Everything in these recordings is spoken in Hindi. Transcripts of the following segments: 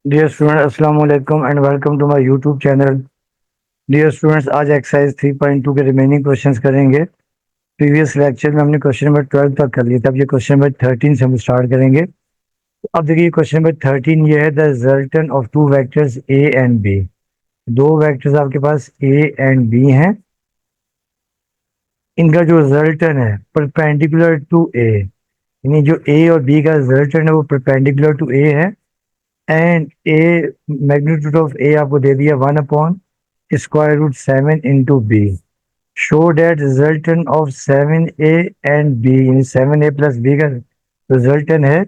डियर स्टूडेंट अस्सलाम वालेकुम and welcome to my YouTube channel. Dear students, आज एक्सरसाइज 3.2 के रिमेनिंग क्वेश्चंस करेंगे। प्रीवियस लेक्चर में हमने क्वेश्चन नंबर 12 तक कर लिया था। अब ये क्वेश्चन नंबर 13 से हम स्टार्ट करेंगे। तो अब देखिए क्वेश्चन नंबर 13 ये है, the resultant of two vectors A and B. दो वेक्टर्स आपके पास ए एंड बी हैं। इनका जो रिजल्टेंट है परपेंडिकुलर टू ए, यानी जो ए और बी का रिजल्टेंट है वो परपेंडिकुलर टू ए है। And a magnitude of A आपको दे दिया 1/√7 into B. Show that resultant of 7a and B, यानी 7a प्लस बी का रिजल्टेंट है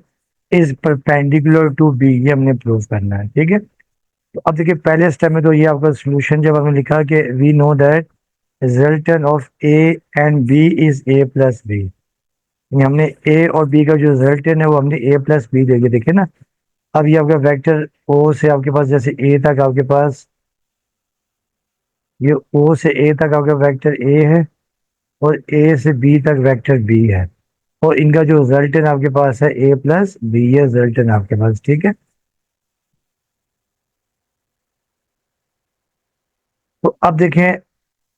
इज परपेंडिकुलर टू बी। ये हमने प्रूव करना है, ठीक है। तो अब देखिए पहले स्टेप में तो ये आपका सोल्यूशन, जब हमने लिखा कि we know that resultant of A and B is A plus B, यानी हमने ए और बी का जो रिजल्टेंट है वो हमने ए प्लस बी दे दिया। देखिए ना, अब ये आपका वेक्टर ओ से आपके पास, जैसे ए तक आपके पास, ये ओ से ए तक आपका वेक्टर ए है और ए से बी तक वेक्टर बी है। और इनका जो रिजल्टेंट आपके पास है ए प्लस बी, ये रिजल्टेंट आपके पास, ठीक है। तो अब देखें,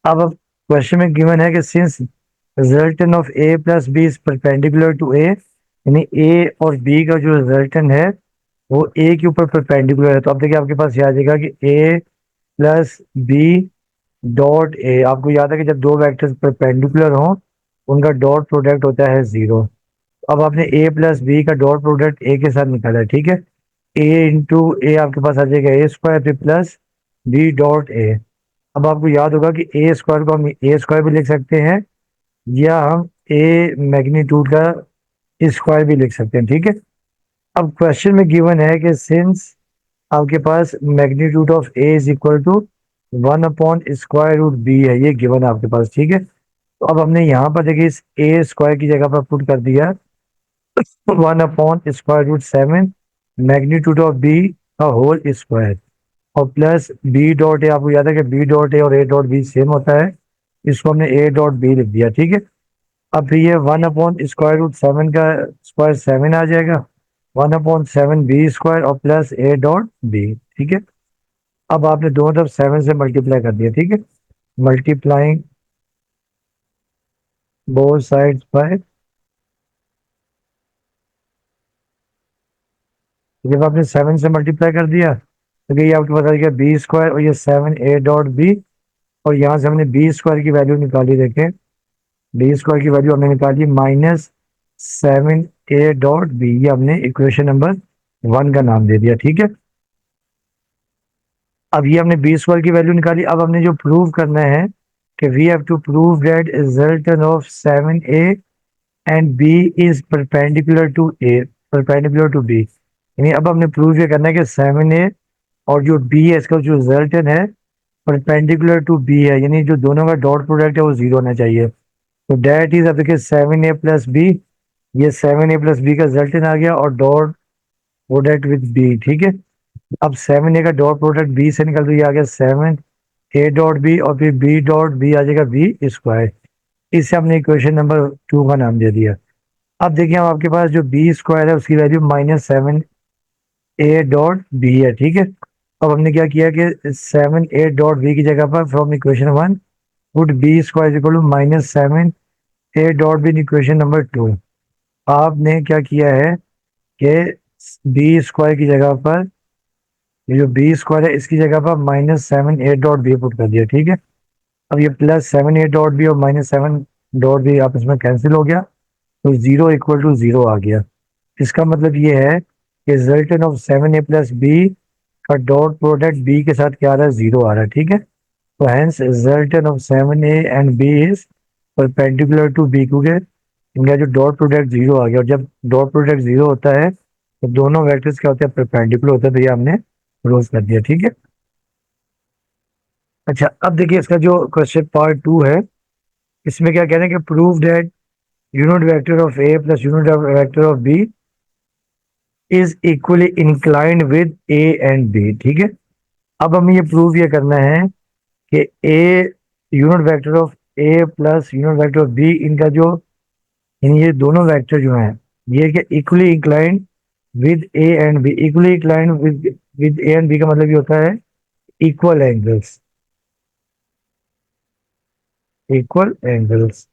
अब क्वेश्चन में गिवन है कि since resultant of A plus B is perpendicular to A, यानी ए और बी का जो रिजल्टेंट है वो ए के ऊपर परपेंडिकुलर है। तो अब देखिए आपके पास याद आएगा कि ए प्लस बी डॉट ए। आपको याद है कि जब दो वेक्टर्स परपेंडिकुलर हों उनका डॉट प्रोडक्ट होता है जीरो। अब आपने ए प्लस बी का डॉट प्रोडक्ट ए के साथ निकाला है, ठीक है। ए इंटू ए आपके पास आ जाएगा ए स्क्वायर फिर प्लस बी डॉट ए। अब आपको याद होगा कि ए स्क्वायर को हम ए स्क्वायर भी लिख सकते हैं या हम ए मैग्नीट्यूड का स्क्वायर भी लिख सकते हैं, ठीक है। अब क्वेश्चन में गिवन है कि सिंस आपके पास magnitude of A is equal to 1/√बी है, ये गिवन है आपके पास, ठीक है। तो अब हमने यहाँ पर देखिए इस ए स्क्वायर की जगह पर पुट कर दिया 1/√7 मैग्नीट्यूड ऑफ बी का होल स्क्वायर, और प्लस बी डॉट ए। आपको याद है कि बी डॉट ए और ए डॉट बी सेम होता है, इसको हमने ए डॉट बी लिख दिया, ठीक है। अब फिर ये 1/√7 का स्क्वायर 7 आ जाएगा, 1/7 बी स्क्वायर और प्लस ए डॉट बी, ठीक है। अब आपने दोनों तरफ 7 से मल्टीप्लाई कर दिया, ठीक है। मल्टीप्लाइंग बोथ साइड्स बाय, जब आपने 7 से मल्टीप्लाई कर दिया तो ये आपके पास आ गया बी स्क्वायर और ये 7 ए डॉट बी। और यहाँ से हमने बी स्क्वायर की वैल्यू निकाली, देखें बी स्क्वायर की वैल्यू हमने निकाली -7a डॉट बी। ये हमने इक्वेशन नंबर 1 का नाम दे दिया, ठीक है। अब ये हमने बी स्क्वायर की वैल्यू निकाली। अब हमने जो प्रूव करना है कि we have to prove that resultant of 7a and B is perpendicular to A, perpendicular to B. यानी अब हमने प्रूव ये करना है कि 7a और जो बी है इसका जो रिजल्टेंट है परपेंडिकुलर टू बी है, यानी जो दोनों का डॉट प्रोडक्ट है वो जीरो होना चाहिए। तो डेट इज, अब देखिए 7a प्लस बी, ये 7a प्लस बी का रिजल्टेंट आ गया और डॉट प्रोडक्ट विद बी, ठीक है। अब 7a का डॉट प्रोडक्ट बी से निकल, तो ये आ गया 7a डॉट बी और फिर बी डॉट बी आ जाएगा बी स्क्वायर। इससे हमने इक्वेशन नंबर 2 का नाम दे दिया। अब देखिए हम आपके पास जो बी स्क्वायर है उसकी वैल्यू -7a डॉट बी है, ठीक है। अब हमने क्या किया कि 7a डॉट बी की जगह पर from equation 1 put B square equal to -7a dot B in equation number 2। आपने क्या किया है कि बी स्क्वायर की जगह पर, ये जो बी स्क्वायर है इसकी जगह पर -7a डॉट बी पुट कर दिया, ठीक है। अब ये +7a डॉट बी और -7 डॉट बी आपस में कैंसिल हो गया, तो जीरो इक्वल टू जीरो आ गया। इसका मतलब ये है कि resultant of 7a plus B का डॉट प्रोडक्ट बी के साथ क्या आ रहा है, जीरो आ रहा है, ठीक है। तो hence resultant of 7a and B is perpendicular to B, क्योंकि इनका जो डॉट प्रोडक्ट जीरो आ गया। और जब डॉट प्रोडक्ट जीरो होता है तो दोनों वेक्टर्स क्या होते हैं, परपेंडिकुलर होते हैं। तो ये हमने प्रूव कर दिया, ठीक है। अच्छा, अब देखिए इसका जो क्वेश्चन पार्ट 2 है, इसमें क्या कह रहे हैं कि prove that unit vector of A plus unit vector of B is equally inclined with A and B, ठीक है। अब हमें ये प्रूव ये करना है कि a unit vector of A plus unit vector of B, इनका जो, यानी ये दोनों वेक्टर जो हैं ये क्या equally inclined with A and B. Equally inclined with with A and B का मतलब ये होता है equal angles, equal angles.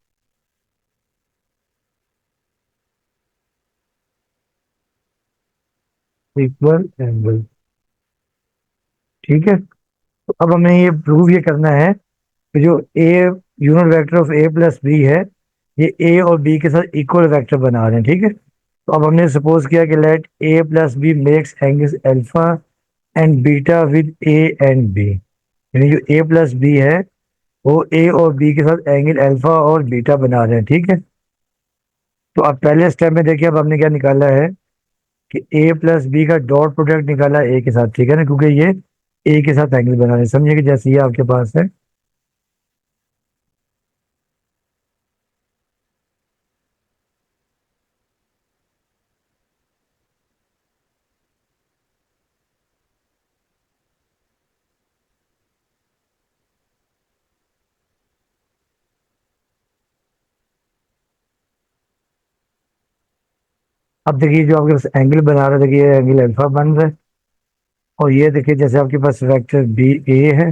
Equal angle, ठीक है। तो अब हमें ये प्रूव ये करना है कि जो a unit vector of A plus B है, ये ए और बी के साथ इक्वल वेक्टर बना रहे हैं, ठीक है। तो अब हमने सपोज किया कि let A plus B makes angles alpha and beta with A and B, यानी जो ए प्लस बी है वो ए और बी के साथ एंगल अल्फा और बीटा बना रहे हैं, ठीक है। तो अब पहले स्टेप में देखिए, अब हमने क्या निकाला है कि ए प्लस बी का डॉट प्रोडक्ट निकाला ए के साथ, ठीक है ना, क्योंकि ये ए के साथ एंगल बना रहे हैं, समझिए कि जैसे ये आपके पास है। अब देखिए जो आपके पास एंगल बना रहा है, देखिए ये एंगल अल्फा बन रहा है। और ये देखिए जैसे आपके पास वेक्टर बी ए है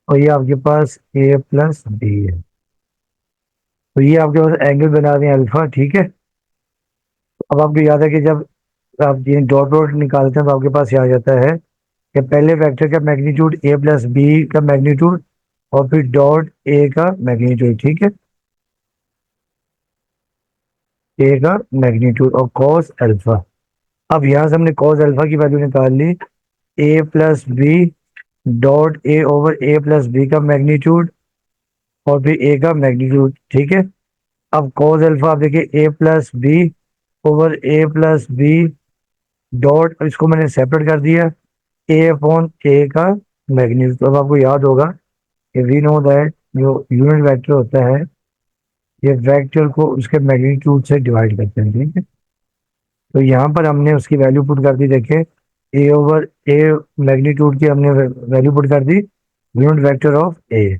और ये आपके पास ए प्लस बी है, तो ये आपके पास एंगल बना रहे हैं अल्फा, ठीक है। अब आपको याद है कि जब आप ये डॉट डॉट निकालते हैं तो आपके पास ये आ जाता है कि पहले वेक्टर का मैग्नीट्यूड ए प्लस बी का मैग्नीट्यूड और फिर डॉट ए का मैग्नीट्यूड, ठीक है, ए का मैग्नीट्यूड और कॉस अल्फा। अब यहाँ से हमने कॉस अल्फा की वैल्यू निकाल ली, A plus B dot A over A plus B का मैग्नीट्यूड और फिर ए का मैग्नीट्यूड, ठीक है। अब कॉस अल्फा आप देखिए ए plus B over A plus B dot, इसको मैंने सेपरेट कर दिया, ए अपॉन ए का मैग्नीट्यूड। तो अब आपको याद होगा कि वी नो दैट जो यूनिट वेक्टर होता है ये वेक्टर को उसके मैग्नीट्यूड से डिवाइड करते हैं, ठीक है। तो यहाँ पर हमने उसकी वैल्यू पुट कर दी, देखे ए ओवर ए मैग्नीट्यूड की हमने वैल्यू पुट कर दी यूनिट वेक्टर ऑफ ए।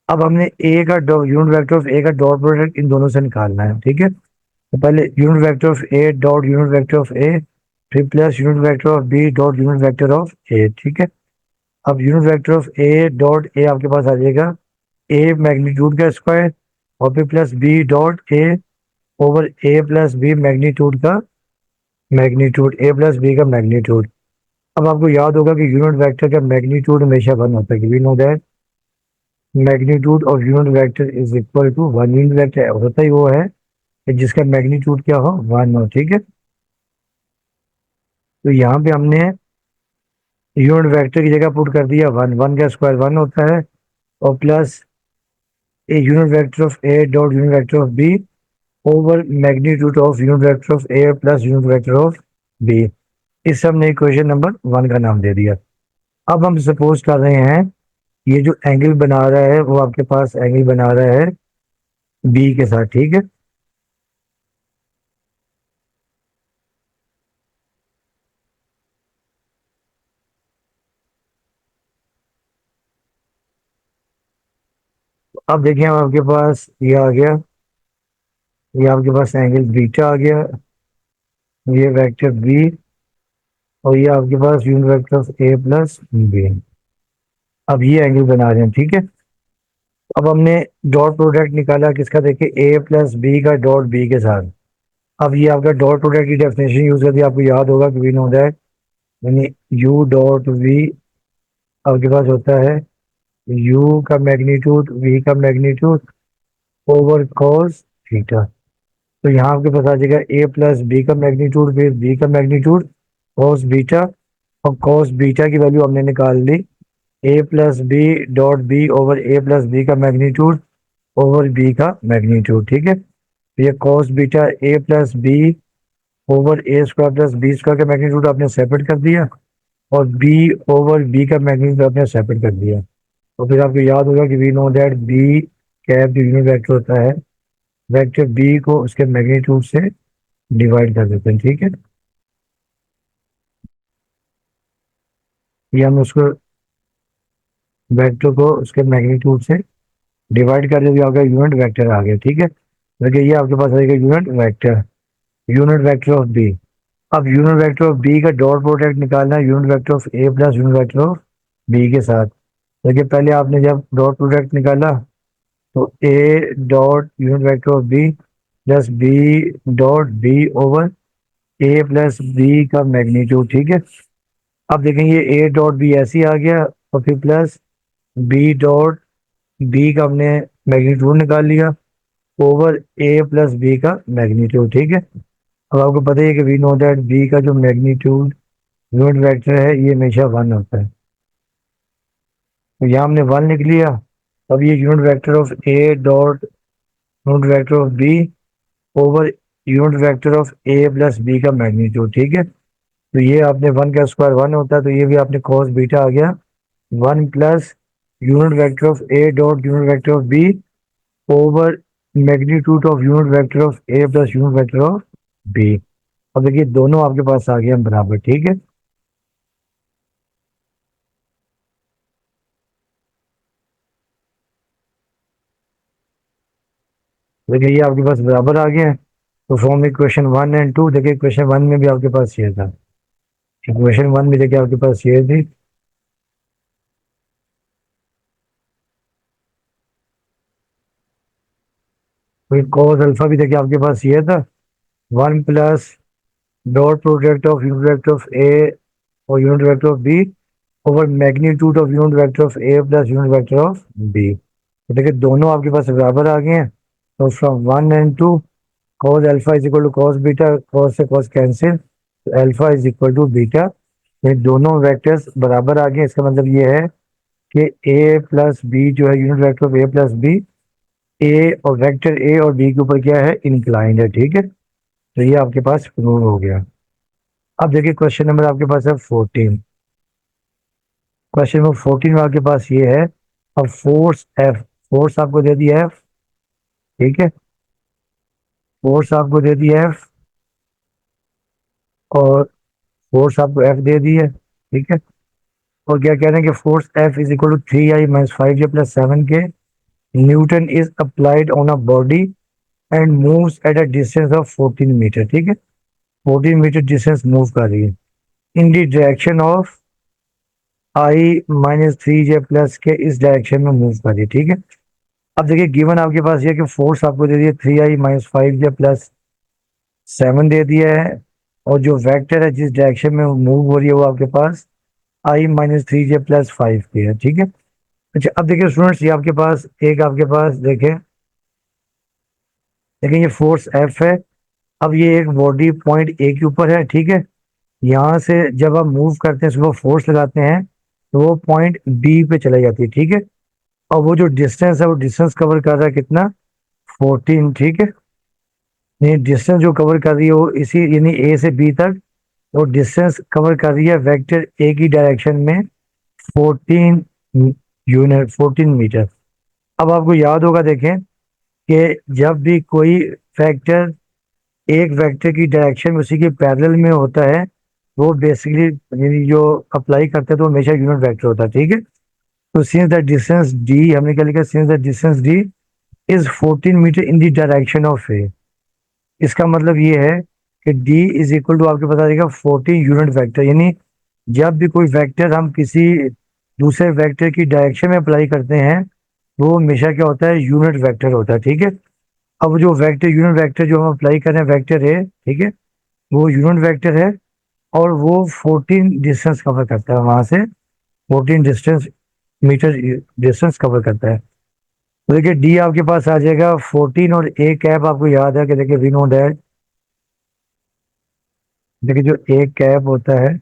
अब हमने ए का यूनिट वेक्टर ऑफ ए का डॉट प्रोडक्ट इन दोनों से निकालना है, ठीक है। तो पहले unit vector of A dot unit vector of A, फिर plus unit vector of B dot unit vector of A, ठीक है। अब unit vector of A dot A आपके पास आ जाएगा ए मैग्नीट्यूड का स्क्वायर और फिर plus B dot A over A plus B magnitude का मैग्नीट्यूड, ए प्लस बी का मैग्नीट्यूड। अब आपको याद होगा कि यूनिट वेक्टर का मैग्नीट्यूड हमेशा वन होता है, we know that magnitude of unit vector is equal to one. Unit vector होता ही वो है कि जिसका मैग्नीट्यूड क्या हो, वन हो, ठीक है। तो यहाँ पे हमने यूनिट वेक्टर की जगह पुट कर दिया वन, वन का स्क्वायर वन होता है और plus a unit vector of A dot unit vector of B over magnitude of unit vector of A plus unit vector of B. इस हमने इक्वेशन नंबर वन का नाम दे दिया। अब हम सपोज कर रहे हैं ये जो एंगल बना रहा है वो आपके पास एंगल बना रहा है बी के साथ, ठीक है। अब देखिए अब आपके पास ये आ गया, ये आपके पास एंगल बीटा आ गया, ये वेक्टर बी और ये आपके पास unit vector of A plus B. अब ये एंगल बना रहे हैं, ठीक है। अब हमने डॉट प्रोडक्ट निकाला किसका, देखिए ए प्लस बी का डॉट बी के साथ। अब ये आपका डॉट प्रोडक्ट की डेफिनेशन यूज करती है, आपको याद होगा कि वी नो दैट यानी यू डॉट वी आपके पास होता है यू का मैग्नीट्यूड वी का मैग्नीट्यूड ओवर कॉस थीटा। तो यहाँ आपके पास आ जाएगा ए प्लस बी का मैग्नीट्यूड फिर बी का मैग्नीट्यूड कॉस बीटा, और कॉस बीटा की वैल्यू हमने निकाल ली A plus B dot B over A plus B का मैग्नीट्यूड ओवर बी का मैग्नीट्यूड, ठीक है। तो ये cos beta A plus B over A square plus B square का मैग्नीट्यूड आपने सेपरेट कर दिया और बी ओवर बी का मैग्नीट्यूड आपने सेपरेट कर दिया। तो फिर आपको याद होगा कि we know that B cap जो यूनिट वेक्टर होता है वेक्टर बी को उसके मैग्नीट्यूड से डिवाइड कर देते हैं, ठीक है। ये हम उसको वेक्टर को उसके मैग्नीट्यूड से डिवाइड कर देते, आपका यूनिट वेक्टर आ गया, ठीक है। देखिए ये आपके पास आएगा यूनिट वेक्टर ऑफ बी। अब यूनिट वेक्टर ऑफ बी का डॉट प्रोडक्ट निकालना है unit vector of A plus unit vector of B के साथ। देखिए पहले आपने जब डॉट प्रोडक्ट निकाला तो A dot unit vector of B plus B dot B over A plus B का मैग्नीट्यूड, ठीक है। अब देखेंगे ए डॉट बी ऐसे ही आ गया और फिर प्लस बी डॉट बी का हमने मैग्नीट्यूड निकाल लिया ओवर ए प्लस बी का मैग्नीट्यूड, ठीक है। अब आपको पता ही है कि वी नो दैट बी का जो मैग्नीट्यूड यूनिट वेक्टर है ये हमेशा वन होता है, तो यहाँ हमने वन लिख लिया। अब ये unit vector of A dot unit vector of B over unit vector of A plus B का मैग्नीट्यूड, ठीक है। तो ये आपने वन का स्क्वायर वन होता है, तो ये भी आपने कॉस बीटा आ गया one plus unit vector of A dot unit vector of B over magnitude of unit vector of A plus unit vector of B. अब देखिए दोनों आपके पास आ गए हैं बराबर, ठीक है। देखिए ये आपके पास बराबर आ गए हैं। तो फॉर्म में क्वेश्चन वन एंड टू, देखिए क्वेश्चन वन में भी आपके पास ये था, क्वेश्चन वन में देखिए आपके पास ये थी। फिर cos अल्फा भी देखिए आपके पास ये था one plus dot product of unit vector of A और unit vector of B over magnitude of unit vector of A plus unit vector of B. तो देखिए दोनों आपके पास बराबर आ गए हैं। तो from one and two cos alpha is equal to cos beta, cos से cos कैंसिल, तो alpha is equal to beta. ये दोनों वेक्टर्स बराबर आ गए, इसका मतलब ये है कि ए प्लस बी जो है unit vector of A plus B, A और वेक्टर ए और बी के ऊपर क्या है इंक्लाइंड है, ठीक है। तो ये आपके पास प्रूव हो गया। अब देखिए क्वेश्चन नंबर आपके पास है 14। क्वेश्चन नंबर 14 में आपके पास ये है, अब फोर्स एफ, फोर्स आपको दे दी एफ, ठीक है। फोर्स आपको दे दी एफ और फोर्स आपको एफ दे दी है, ठीक है। और क्या कह रहे हैं कि force F is equal to 3i - 5j + 7 k newton is applied on a body and moves at a distance of 14 metre, ठीक है। 14 मीटर डिस्टेंस मूव कर रही है in the direction of i - 3j+ के इस डायरेक्शन में मूव कर रही है, ठीक है। अब देखिए गिवन आपके पास ये कि फोर्स आपको दे दिया 3i - 5j + 7 दे दिया है और जो वेक्टर है जिस डायरेक्शन में मूव हो रही है वो आपके पास i - 3j + 5 की है, ठीक है। अच्छा अब देखिए स्टूडेंट्स ये आपके पास एक आपके पास देखें, देखिए ये फोर्स एफ है। अब ये एक बॉडी पॉइंट ए के ऊपर है, ठीक है। यहाँ से जब हम मूव करते हैं उसको फोर्स लगाते हैं तो वो पॉइंट बी पे चले जाती है, ठीक है। और वो जो डिस्टेंस है वो डिस्टेंस कवर कर रहा है कितना 14, ठीक है। ये डिस्टेंस जो कवर कर रही है वो इसी यानी ए से बी तक वो डिस्टेंस कवर कर रही है वेक्टर ए की डायरेक्शन में 14 यूनिट 14 मीटर। अब आपको याद होगा देखें कि जब भी कोई फैक्टर एक वेक्टर की डायरेक्शन में उसी के पैरेलल में होता है वो बेसिकली यानी जो अप्लाई करते हैं तो हमेशा यूनिट वेक्टर होता है, ठीक है। तो सिंस द डिस्टेंस डी हमने क्या लिखा, since the distance D is 14 metre in the direction of A, इसका मतलब ये है कि डी इज इक्वल टू आपके बता देगा 14 यूनिट वेक्टर, यानी जब भी कोई वेक्टर हम किसी दूसरे वेक्टर की डायरेक्शन में अप्लाई करते हैं वो हमेशा क्या होता है यूनिट वेक्टर होता है, ठीक है। अब जो वेक्टर यूनिट वेक्टर जो हम अप्लाई कर रहे हैं वेक्टर है, ठीक है, वो यूनिट वेक्टर है और वो 14 डिस्टेंस कवर करता है, वहां से 14 डिस्टेंस मीटर डिस्टेंस कवर करता है। तो देखिए डी आपके पास आ जाएगा 14 और ए कैप आपको याद है कि देखिए वी नो दैट, देखिए जो ए कैप होता है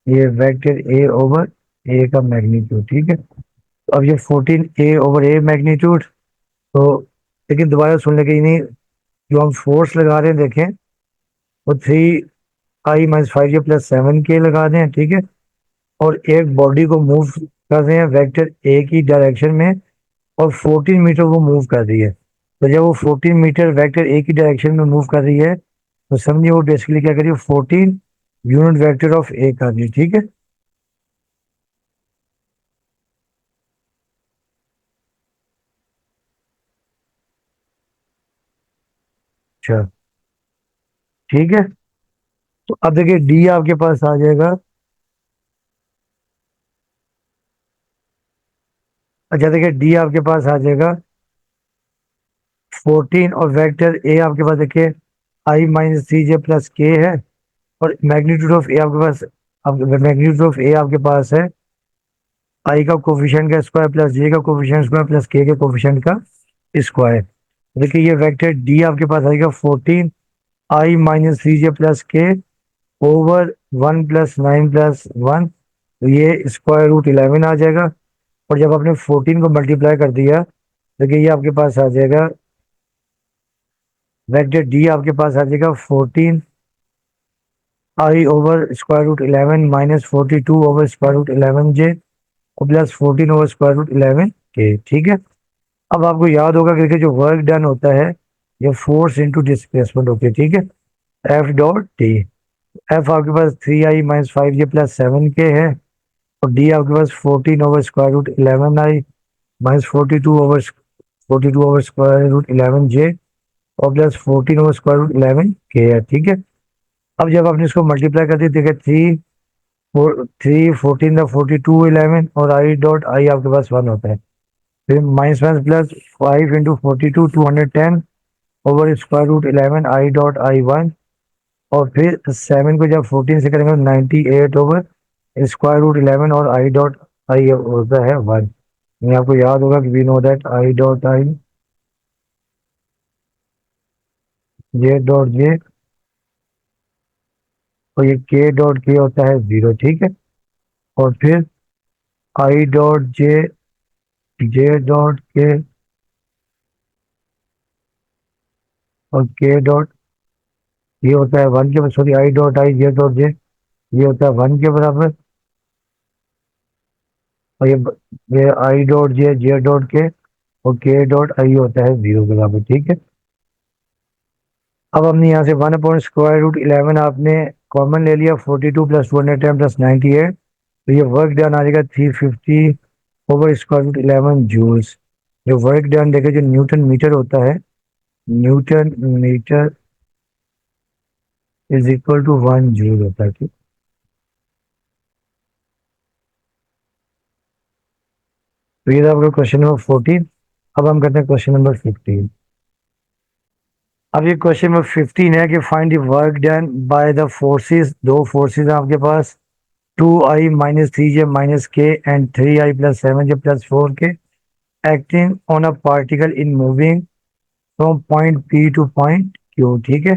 ये वेक्टर ए ओवर ए का मैग्नीट्यूड, ठीक है। तो अब ये 14 ए ओवर ए मैग्नीट्यूड, तो लेकिन दोबारा सुन लेके नहीं, जो हम फोर्स लगा रहे हैं देखें वो 3i - 5j + 7 के लगा रहे हैं, ठीक है। और एक बॉडी को मूव कर रहे हैं वेक्टर ए की डायरेक्शन में और 14 मीटर वो मूव कर रही है। तो जब वो 14 मीटर वेक्टर ए की डायरेक्शन में मूव कर रही है तो समझिए वो बेसिकली क्या कर रही है 14 यूनिट वेक्टर ऑफ ए कर रही है, ठीक है। अच्छा ठीक है। तो अब देखिए डी आपके पास आ जाएगा। अच्छा देखिए डी आपके पास आ जाएगा 14, और वेक्टर ए आपके पास देखिए आई माइनस थ्री जे प्लस के है, और मैग्नीट्यूड ऑफ ए आपके पास, अब मैग्नीट्यूड ऑफ ए आपके पास है आई का कोफिशिएंट का स्क्वायर प्लस जे का कोफिशिएंट स्क्वायर प्लस के कोफिशिएंट का स्क्वायर। देखिए ये वेक्टर डी आपके पास आएगा 14 आई माइनस थ्री जे प्लस के ओवर 1 + 9 + 1, तो ये स्क्वायर रूट 11 आ जाएगा। और जब आपने 14 को मल्टीप्लाई कर दिया, देखिए ये आपके पास आ जाएगा वेक्टर डी आपके पास आ जाएगा 14 i over square root 11 minus 42 over square root 11 j और प्लस 14 ओवर स्क्वायर रूट 11 के। ठीक है। अब आपको याद होगा कि जो वर्क डन होता है ये फोर्स इंटू डिस्प्लेसमेंट होती है। ठीक है। एफ डॉट टी, एफ आपके पास 3i - 5j + 7 के है, और डी आपके पास 14 over square root 11i - 42 over square root 11j और प्लस 14 ओवर स्क्वायर रूट 11 के है। ठीक है। अब जब आपने इसको मल्टीप्लाई कर दिया, देखिए 3 14 और आई डॉट आई आपके पास 1 होता है। फिर -1 plus 5 × 42 210 over square root 11 i dot i 1, और फिर 7 को जब 14 से करेंगे 98 ओवर स्क्वायर रूट 11 और आई डॉट आई होता है 1। ये आपको याद होगा कि we know that i dot i j dot j, और ये के डॉट के होता है 0। ठीक है। और फिर I dot J J dot के और के डॉट ये होता है 1 के, sorry I dot i j dot जे ये होता है 1 के बराबर, और ये I dot J J dot के और के डॉट आई होता है 0 के बराबर। ठीक है। अब हमने यहाँ से 1/√11 आपने कॉमन ले लिया, 42 + 210 + 98, तो ये वर्क डन आ जाएगा 350 ओवर स्क्वायर रूट 11 जूल्स। जो वर्क डन देखे जो न्यूटन मीटर होता है, newton metre is equal to 1 joule होता है। ठीक। तो ये था आपका क्वेश्चन नंबर 14। अब हम करते हैं क्वेश्चन नंबर 15। अब ये क्वेश्चन नंबर 15 है कि find the work done by the forces. दो फोर्सेस हैं आपके पास, 2i - 3j - k and 3i + 7j + 4k acting on a particle in moving from point P to point Q। ठीक है।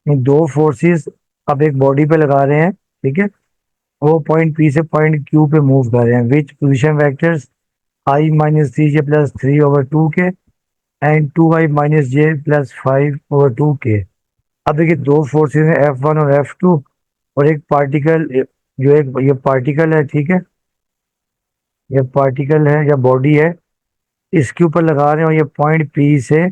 ये दो फोर्सेस अब एक बॉडी पे लगा रहे हैं। ठीक है। वो पॉइंट P से पॉइंट Q पे मूव कर रहे हैं। Which position vectors i - 3j + 3/2k and 2i - j + 5/2k। अब देखिए दो फोर्सेस हैं F1 और F2, और एक पार्टिकल, जो एक ये पार्टिकल है। ठीक है। ये पार्टिकल है या बॉडी है, इसके ऊपर लगा रहे हैं, और ये पॉइंट पी से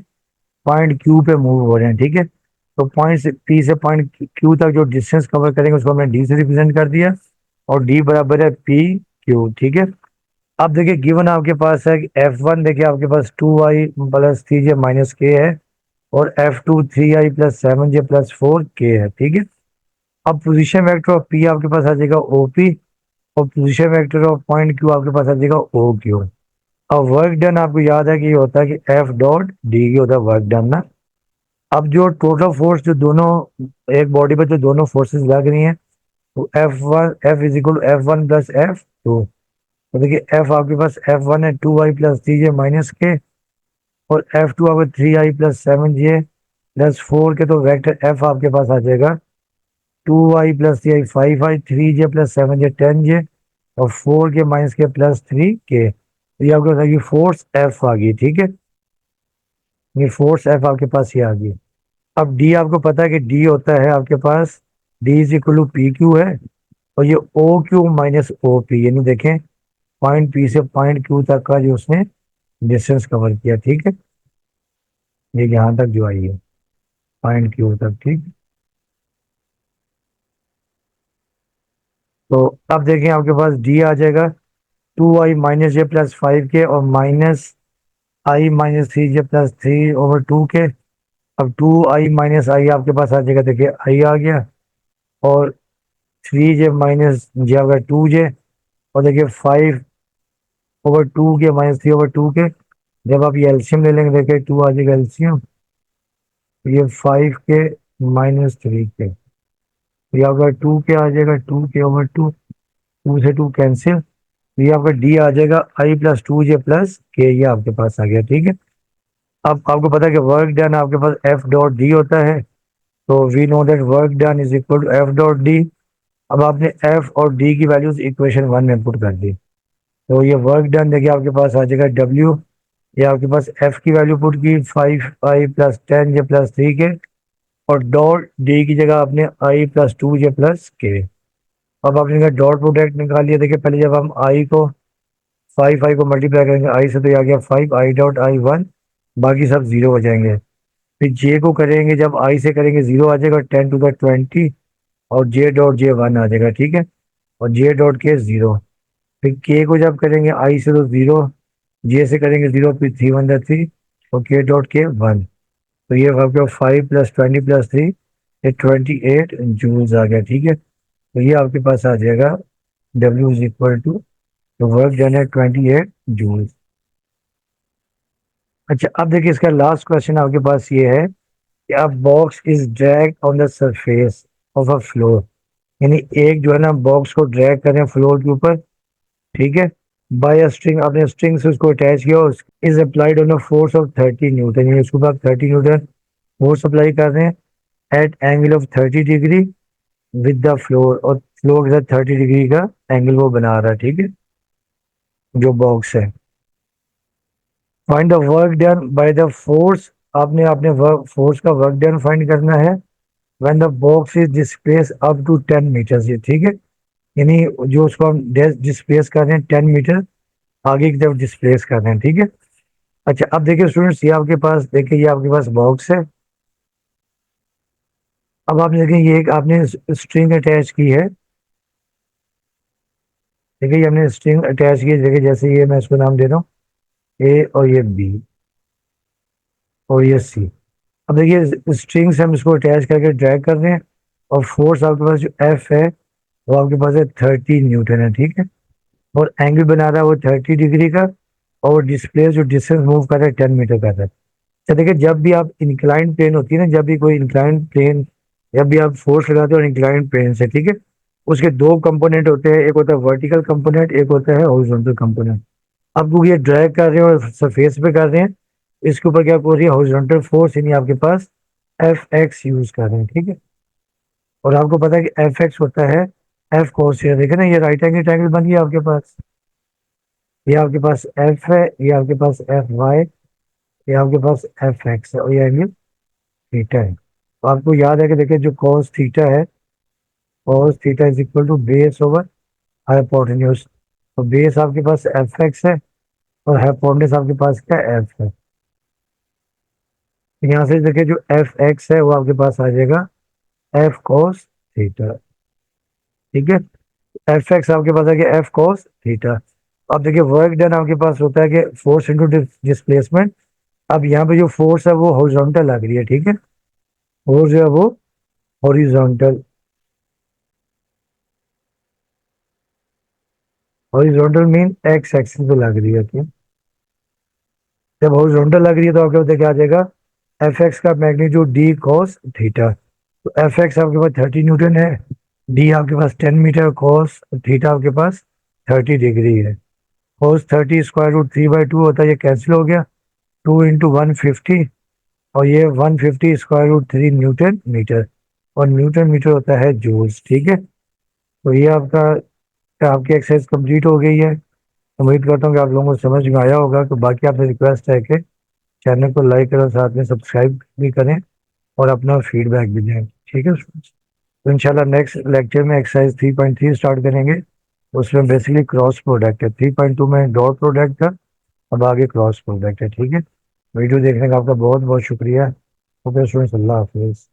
पॉइंट क्यू पे मूव हो रहे हैं। ठीक है। तो पॉइंट पी से पॉइंट क्यू तक जो डिस्टेंस कवर करेंगे उसको हमने डी से रिप्रेजेंट कर दिया, और डी बराबर है पी क्यू। ठीक है। अब देखिए गिवन आपके पास है कि F1 देखिए आपके पास 2i + 3j - k है, और F2 3i + 7j + 4k है। ठीक है। अब पोजीशन वेक्टर ऑफ पी आपके पास आ जाएगा ओपी, और position vector of point Q आपके पास आ जाएगा ओ क्यू। अब वर्क डन आपको याद है कि ये होता है कि एफ डॉट डी की होता है वर्क डन ना। अब जो टोटल फोर्स जो दोनों एक बॉडी पर जो दोनों फोर्सेस लग रही हैं, तो F1 F = F1 + F2। तो देखिए एफ आपके पास F1 है 2i + 3j - k, और F2 आपका 3i + 7j + 4 के, तो वेक्टर एफ आपके पास आ जाएगा 2i + 3i 5i 3j + 7j 10j और 4k - k + 3k। तो ये आपके पास फोर्स एफ आ गई। ठीक है। ये फोर्स एफ आपके पास ये आ गई। अब डी आपको पता है कि डी होता है आपके पास D is equal to P Q है, और ये O Q minus O P, यानी देखें पॉइंट पी से पॉइंट क्यू तक का जो उसने डिस्टेंस कवर किया। ठीक है। ये यहाँ तक जो आई है पॉइंट क्यू तक। ठीक। तो अब देखें आपके पास डी आ जाएगा 2i - j + 5k और -i - 3j + 3/2k। अब 2i - i आपके पास आ जाएगा, देखिए आई आ गया, और 3j माइनस जे आपका 2j, और देखिए 5/2 के माइनस 3/2 के, जब आप ये एल्सियम ले लेंगे देखिए 2 आ जाएगा एल्सियम, तो ये 5 के-3 के, तो ये आपका 2 के आ जाएगा, 2 के/2, 2 से 2 कैंसिल, तो ये आपका डी आ जाएगा I+2j+k, ये आपके पास आ गया। ठीक है, अब आपको पता है कि वर्क डन आपके पास F.D होता है, तो we know that work done is equal to F.D। अब आपने F और D की वैल्यूज इक्वेशन 1 में पुट कर दी, तो ये वर्क डन देखिए आपके पास आ जाएगा W, ये आपके पास F की वैल्यू पुट की 5I+10j+3k, और डॉट डी की जगह आपने I+2j+k। अब आपने कहा डॉट प्रोडक्ट निकाल लिया, देखिए पहले जब हम फाइव आई को मल्टीप्लाई करेंगे आई से, तो ये आ गया 5I.I1, बाकी सब जीरो हो जाएंगे। फिर जे को करेंगे, जब आई से करेंगे जीरो आ जाएगा, 10⁻20, और J.J1 आ जाएगा। ठीक है, और J.K जीरो। फिर के को जब करेंगे आई से तो जीरो, जे से करेंगे जीरो, फिर 3 × 3, और K.K 1, तो ये आपके 5+20+3, ये 28 जूल्स आ गया। ठीक है, तो ये आपके पास आ जाएगा W इज इक्वल टू, तो वर्क डन है 28 जूल्स। अच्छा, अब देखिए इसका लास्ट क्वेश्चन आपके पास ये है कि अब box is drag on the surface of a floor, यानी एक जो है ना बॉक्स को ड्रैग कर रहे हैं फ्लोर के ऊपर। ठीक है, बाय अ स्ट्रिंग, आपने स्ट्रिंग से उसको अटैच किया, is applied on a force of 30 Newton, यानी उसके बाद 30 न्यूटन फोर्स अप्लाई कर रहे हैं at angle of 30 degree with the floor, और फ्लोर के साथ 30 डिग्री का एंगल वो बना रहा है। ठीक है, जो बॉक्स है। Find the work done by the force, आपने अपने वर्क फोर्स का वर्क डन फाइंड करना है when the box is displace up to 10 metre, ये ठीक है, यानी जो उसको हम डिस्प्लेस कर रहे हैं 10 मीटर आगे की तरफ डिस्प्लेस कर रहे हैं। ठीक है, अच्छा अब देखिए स्टूडेंट्स, ये आपके पास देखिए, ये आपके पास बॉक्स है। अब आप देखिए ये एक आपने स्ट्रिंग अटैच की है, देखिए ये हमने स्ट्रिंग अटैच की है, देखिए जैसे ये मैं इसको नाम दे रहा हूँ ए, और ये बी, और ये सी। अब देखिए स्ट्रिंग से हम इसको अटैच करके ड्रैग कर रहे हैं, और फोर्स आपके पास जो एफ है वो आपके पास है 30 न्यूटन है। ठीक है, और एंगल बना रहा है वो 30 डिग्री का, और डिस्प्ले जो डिस्टेंस मूव कर रहा है 10 मीटर कर रहा है। अच्छा देखिए, जब भी आप इंक्लाइन प्लेन होती है ना, जब भी कोई इंक्लाइन प्लेन, जब भी आप फोर्स लगाते हो इंक्लाइन प्लेन से, ठीक है, उसके दो कंपोनेंट होते हैं, एक होता है वर्टिकल कंपोनेंट, एक होता है हॉरिजॉन्टल कंपोनेंट। अब वो ये ड्रैग कर रहे हैं और सरफेस पे कर रहे हैं, इसके ऊपर क्या हो रही है, हॉरिजॉन्टल फोर्स, यानी आपके पास Fx यूज कर रहे हैं। ठीक है, और आपको पता है कि Fx होता है F cos थीटा, देखे ना ये राइट एंगल ट्रायंगल बन गया आपके पास, ये आपके पास F है, ये आपके पास Fy, ये आपके पास Fx है, और ये एंगल थीटा है। तो आपको याद है कि देखिए जो cos थीटा है, cos theta is equal to base over hypotenuse, तो बेस आपके पास Fx है, और हाइपोटेन्यूज आपके पास क्या F है। तो यहाँ से देखिए जो Fx है वो आपके पास आ जाएगा F cos थीटा। ठीक है, Fx आपके पास आ गया F cos थीटा। अब देखिए वर्क डन आपके पास होता है कि फोर्स इंटू डिस्प्लेसमेंट। अब यहाँ पे जो फोर्स है वो हॉरिजॉन्टल लग रही है। ठीक है, फोर्स जो है वो horizontal, horizontal mean x axis पे लग रही है। ठीक, जब हॉरिजॉन्टल लग रही है तो आपके पास क्या आ जाएगा, एफ एक्स का मैग्नीट्यूड डी कॉस थीटा, तो एफ एक्स आपके पास 30 न्यूटन है, डी आपके पास 10 मीटर, कॉस थीटा आपके पास 30 डिग्री है। कॉस 30 √3/2 होता है, ये कैंसिल हो गया, 2 × 150, और ये 150 √3 न्यूटन मीटर, और न्यूटन मीटर होता है जूल्स। ठीक है, तो ये आपका, आपकी एक्सरसाइज कंप्लीट हो गई है। उम्मीद करता हूँ कि आप लोगों को समझ में आया होगा। तो बाकी आपसे रिक्वेस्ट है कि चैनल को लाइक करें, साथ में सब्सक्राइब भी करें, और अपना फीडबैक भी दें। ठीक है, तो इंशाल्लाह नेक्स्ट लेक्चर में एक्सरसाइज 3.3 स्टार्ट करेंगे। उसमें बेसिकली क्रॉस प्रोडक्ट है, 3.2 में डॉट प्रोडक्ट था, अब आगे क्रॉस प्रोडक्ट है। ठीक है, वीडियो देखने का आपका बहुत बहुत शुक्रिया। ओके स्टूडेंट्स, अल्लाह हाफिज़।